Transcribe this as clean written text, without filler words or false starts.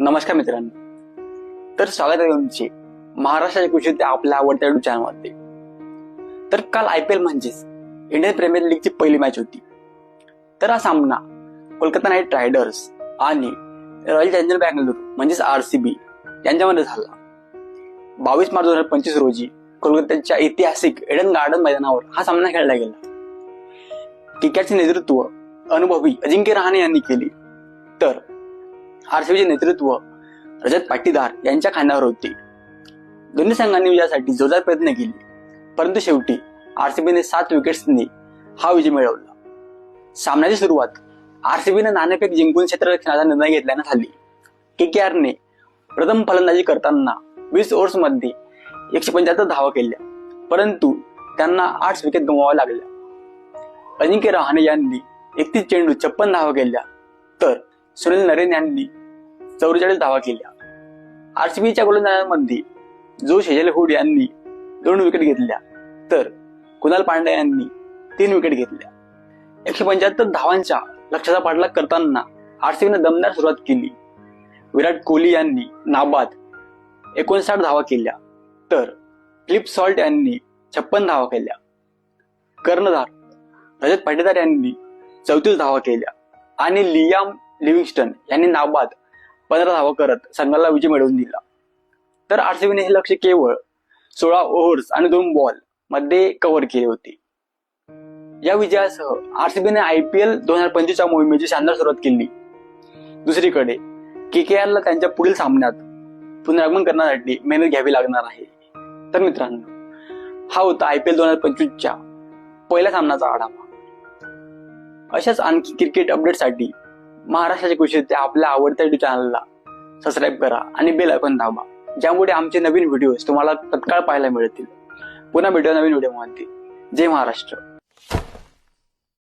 नमस्कार मित्रांनो, तर स्वागत आहे तुमचे महाराष्ट्राच्या कृषी ते आपल्या आवडत्या युट्यूब चॅनलमध्ये. तर काल IPL म्हणजेच इंडियन प्रीमियर लीगची पहिली मॅच होती. तर हा सामना कोलकाता नाईट रायडर्स आणि रॉयल चॅलेंजर बँगलोर म्हणजेच RCB यांच्यामध्ये झाला. 22 मार्च 2025 रोजी कोलकात्याच्या ऐतिहासिक एडन गार्डन मैदानावर हा सामना खेळला गेला. KKRचे नेतृत्व अनुभवी अजिंक्य रहाणे यांनी केले, तर RCBचे नेतृत्व रजत पाटीदार यांच्या खांद्यावर होते. दोन्ही संघांनी विजयासाठी जोरदार प्रयत्न केले, परंतु शेवटी RCBने 7 विकेट्सनी हा विजय मिळवला. सामन्याची सुरुवात RCBने नाणेफेक जिंकून क्षेत्ररक्षणाचा निर्णय घेतल्याने झाली. KKRने प्रथम फलंदाजी करताना 20 ओव्हर्समध्ये 175 धावा केल्या, परंतु त्यांना 8 विकेट गमवाव्या लागल्या. अजिंक्य रहाणे यांनी 31 चेंडू 56 धावा केल्या, तर सुनील नरेन यांनी 44 धावा केल्या. RCBच्या गोलंदाजांमध्ये जो शेजल हुड यांनी 2 विकेट घेतल्या, तर कुणाल पांड्या यांनी 3 विकेट घेतल्या. 175 धावांच्या लक्ष्याचा पाठलाग करताना RCBने दमदार सुरुवात केली. विराट कोहली यांनी नाबाद 59 धावा केल्या, तर फिलिप सॉल्ट यांनी 56 धावा केल्या. कर्णधार रजत पाटीदार यांनी 34 धावा केल्या आणि लियाम लिव्हिंगस्टन यांनी नाबाद 15 धावा करत संघाला विजय मिळवून दिला. तर RCBने हे लक्ष्य केवळ 16 ओव्हर्स आणि 2 बॉल मध्ये कव्हर केले होते. या विजयासह RCBने IPL 2025च्या मोहिमेची शानदार सुरुवात केली. दुसरीकडे KKRला त्यांच्या पुढील सामन्यात पुनरागमन करण्यासाठी मेहनत घ्यावी लागणार आहे. तर मित्रांनो, हा होता IPL 2025च्या पहिल्या सामन्याचा आढावा. अशाच आणखी क्रिकेट अपडेटसाठी महाराष्ट्राच्या कृषी ते आपल्या आवडत्या युट्यूब चॅनलला सबस्क्राईब करा आणि बेल आयकॉन दाबा, ज्यामुळे आमचे नवीन व्हिडिओज तुम्हाला तत्काळ पाहायला मिळतील. पुन्हा भेटूया नवीन व्हिडिओमध्ये. जय महाराष्ट्र.